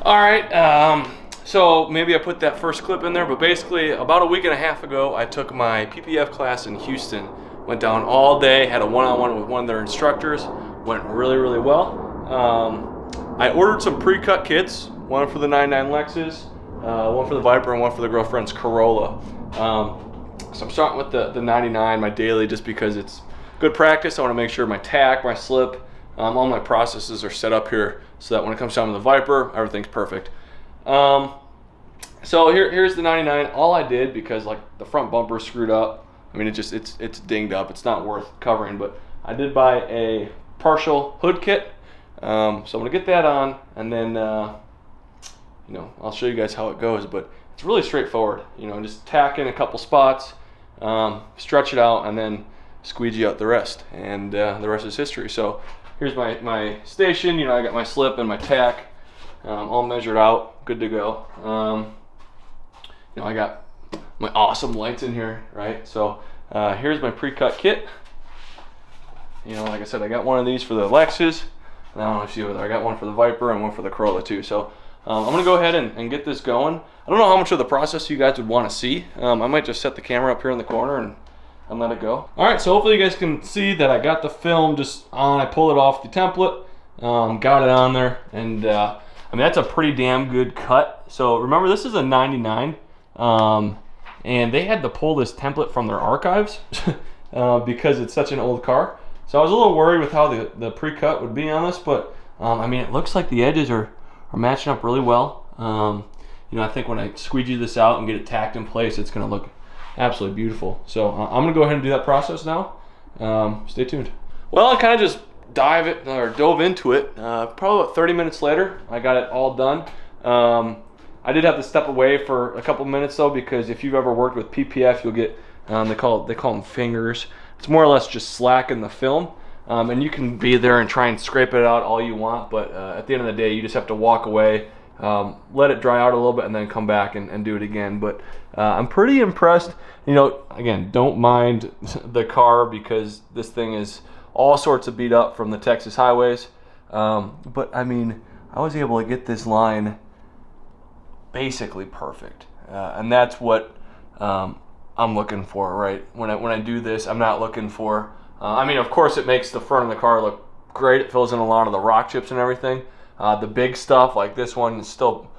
All right, so maybe I put that first clip in there, but basically about a week and a half ago, I took my PPF class in Houston. Went down all day, had a one-on-one with one of their instructors. Went really, really well. I ordered some pre-cut kits, one for the 99 Lexus, one for the Viper, and one for the girlfriend's Corolla. So I'm starting with the 99, my daily, just because it's good practice. I want to make sure my tack, my slip, all my processes are set up here so that when it comes down to the Viper, everything's perfect. So here's the 99. All I did, because like the front bumper is screwed up, I mean it's dinged up, it's not worth covering, but I did buy a partial hood kit. So I'm gonna get that on, and then I'll show you guys how it goes, but it's really straightforward. Just tack in a couple spots, stretch it out, and then squeegee out the rest, and the rest is history. So here's my station. I got my slip and my tack all measured out, good to go. I got my awesome lights in here, right? So here's my pre-cut kit. Like I said, I got one of these for the Lexus, and I don't know if you see whether I got one for the Viper and one for the Corolla too. So I'm gonna go ahead and get this going. I don't know how much of the process you guys would want to see. I might just set the camera up here in the corner and let it go. All right, so hopefully you guys can see that I got the film just on. I pull it off the template, got it on there, and I mean, that's a pretty damn good cut. So remember, this is a 99, and they had to pull this template from their archives because it's such an old car. So I was a little worried with how the pre-cut would be on this, but I mean, it looks like the edges are matching up really well. I think when I squeegee this out and get it tacked in place, it's gonna look absolutely beautiful. So I'm gonna go ahead and do that process now. Stay tuned. Well, I kind of just dove into it. Probably about 30 minutes later, I got it all done. I did have to step away for a couple minutes though, because if you've ever worked with PPF, you'll get they call them fingers. It's more or less just slack in the film, and you can be there and try and scrape it out all you want, but at the end of the day, you just have to walk away, let it dry out a little bit, and then come back and do it again. But I'm pretty impressed. Again, don't mind the car, because this thing is all sorts of beat up from the Texas highways, but I mean, I was able to get this line basically perfect, and that's what I'm looking for, right? When I do this, I'm not looking for, I mean, of course it makes the front of the car look great. It fills in a lot of the rock chips and everything. The big stuff like this one is still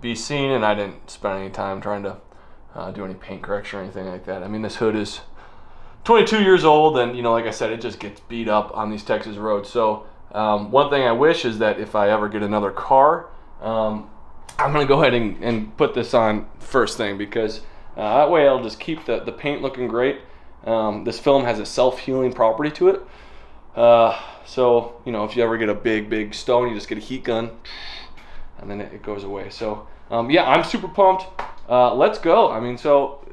be seen, and I didn't spend any time trying to do any paint correction or anything like that. I mean, this hood is 22 years old, and like I said, it just gets beat up on these Texas roads. So one thing I wish is that if I ever get another car, I'm gonna go ahead and put this on first thing, because that way it'll just keep the paint looking great. This film has a self-healing property to it. So if you ever get a big stone, you just get a heat gun, and then it goes away. So yeah, I'm super pumped. Let's go. I mean, so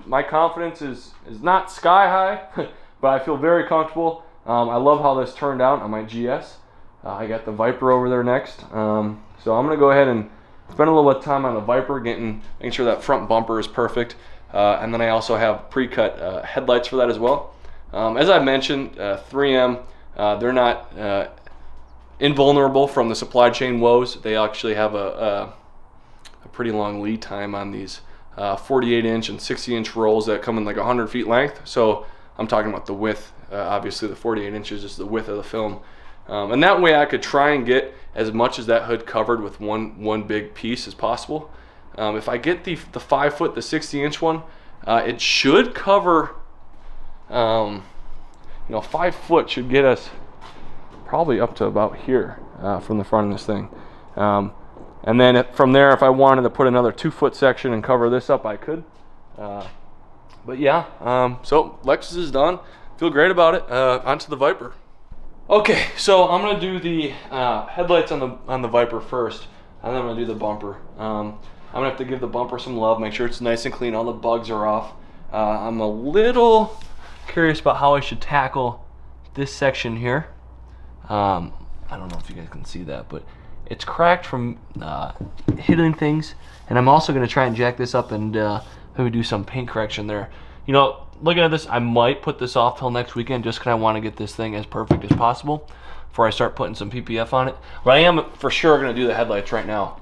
my confidence is not sky high, but I feel very comfortable. I love how this turned out on my GS. I got the Viper over there next. So I'm gonna go ahead and spend a little bit of time on the Viper, making sure that front bumper is perfect. And then I also have pre-cut headlights for that as well. As I mentioned, 3M, they're not invulnerable from the supply chain woes. They actually have a pretty long lead time on these 48-inch and 60-inch rolls that come in like 100 feet length. So I'm talking about the width. Obviously, the 48 inches is the width of the film. And that way I could try and get as much as that hood covered with one big piece as possible. If I get the 5 foot, the 60-inch one, it should cover, 5 foot should get us probably up to about here from the front of this thing. And then from there, if I wanted to put another 2 foot section and cover this up, I could. But yeah, so Lexus is done. Feel great about it. Onto the Viper. Okay, so I'm gonna do the headlights on the Viper first, and then I'm gonna do the bumper. I'm gonna have to give the bumper some love, make sure it's nice and clean, all the bugs are off. I'm a little curious about how I should tackle this section here. I don't know if you guys can see that, but it's cracked from hitting things, and I'm also gonna try and jack this up and maybe do some paint correction there. Looking at this, I might put this off till next weekend just because I want to get this thing as perfect as possible. before I start putting some PPF on it. But I am for sure going to do the headlights right now.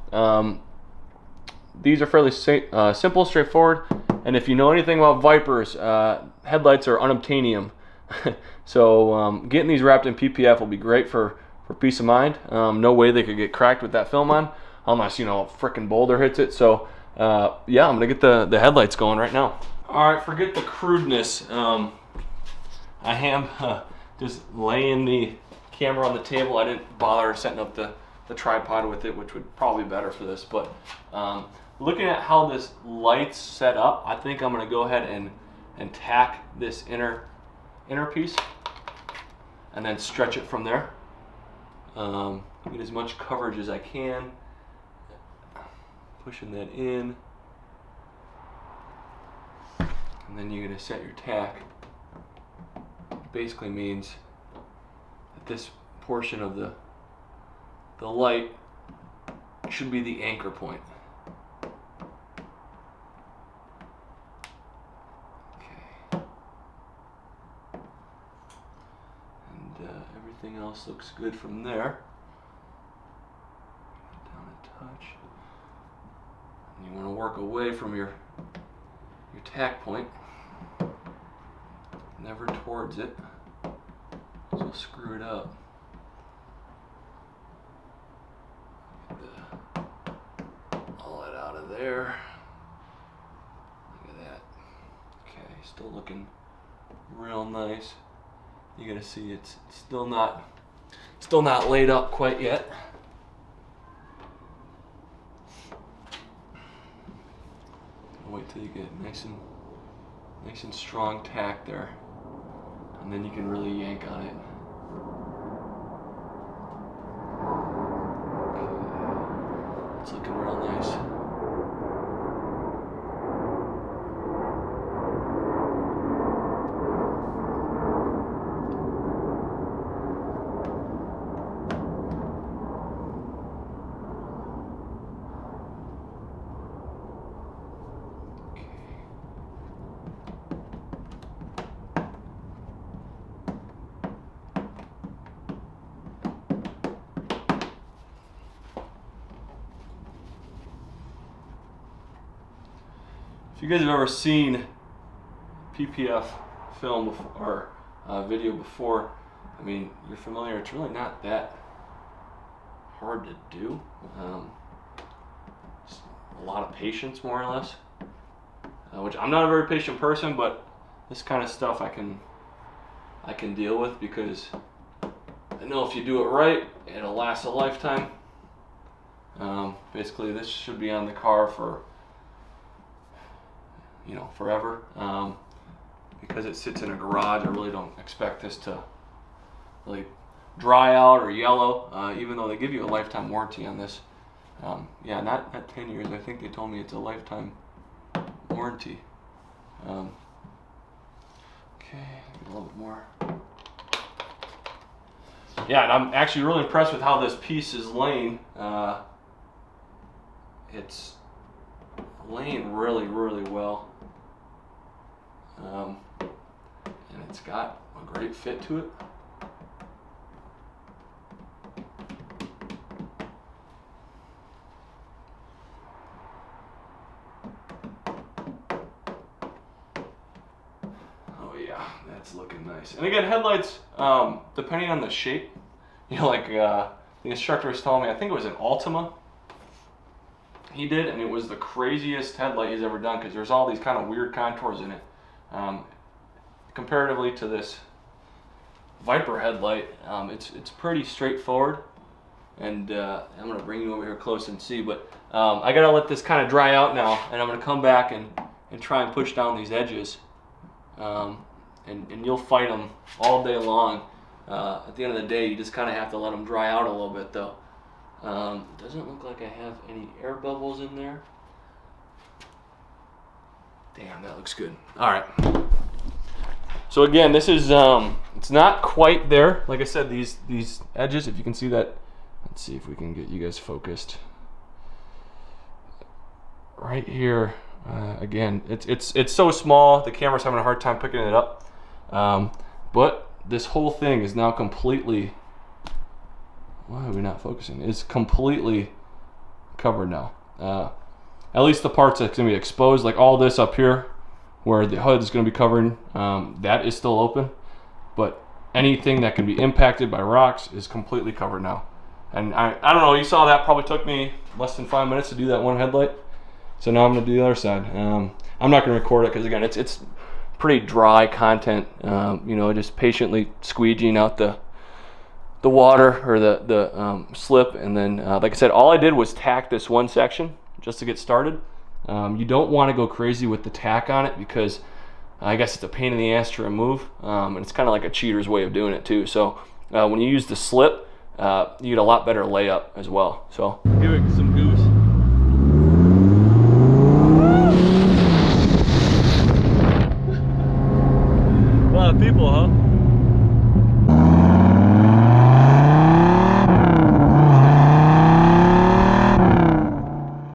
These are fairly simple, straightforward, and if you know anything about Vipers, headlights are unobtainium. So getting these wrapped in PPF will be great for peace of mind. No way they could get cracked with that film on, unless, you know, a frickin' boulder hits it. So yeah, I'm gonna get the headlights going right now. All right, forget the crudeness. I am just laying the camera on the table. I didn't bother setting up the tripod with it, which would probably be better for this. But looking at how this light's set up, I think I'm gonna go ahead and tack this inner piece and then stretch it from there. Get as much coverage as I can. Pushing that in. And then you're gonna set your tack. Basically means that this portion of the light should be the anchor point. Okay. And everything else looks good from there. Down a touch. And you want to work away from your tack point, never towards it, so you'll screw it up. All that out of there. Look at that. Okay, still looking real nice. You gotta see it's still not laid up quite yet. Wait till you get nice and strong tack there, and then you can really yank on it. Okay. It's looking real nice. If you guys have ever seen PPF film or video before, I mean, you're familiar. It's really not that hard to do. Just a lot of patience, more or less. Which I'm not a very patient person, but this kind of stuff I can deal with, because I know if you do it right, it'll last a lifetime. Basically, this should be on the car for, you know, forever. Because it sits in a garage, I really don't expect this to really dry out or yellow, even though they give you a lifetime warranty on this. Yeah, not 10 years. I think they told me it's a lifetime warranty. Okay, a little bit more. Yeah, and I'm actually really impressed with how this piece is laying. It's laying really, really well. And it's got a great fit to it. Oh yeah, that's looking nice. And again, headlights, depending on the shape, you know, like the instructor was telling me, I think it was an Altima he did, and it was the craziest headlight he's ever done, because there's all these kind of weird contours in it. Comparatively to this Viper headlight, it's pretty straightforward. And I'm gonna bring you over here close and see, but I gotta let this kind of dry out now, and I'm gonna come back and try and push down these edges. And you'll fight them all day long. At the end of the day, you just kind of have to let them dry out a little bit, though. Doesn't look like I have any air bubbles in there. Damn, that looks good. All right. So again, this is it's not quite there. Like I said, these edges, if you can see that. Let's see if we can get you guys focused. Right here. Again, it's so small. The camera's having a hard time picking it up. But this whole thing is now completely why are we not focusing? It's completely covered now. At least the parts that's gonna be exposed, like all this up here, where the hood is gonna be covering, that is still open. But anything that can be impacted by rocks is completely covered now. And I don't know, you saw that probably took me less than 5 minutes to do that one headlight. So now I'm gonna do the other side. I'm not gonna record it because again, it's pretty dry content. You know, just patiently squeegeeing out the water or the slip, and then like I said, all I did was tack this one section just to get started. You don't want to go crazy with the tack on it because I guess it's a pain in the ass to remove, and it's kind of like a cheater's way of doing it too. So when you use the slip, you get a lot better layup as well. So give it some goose.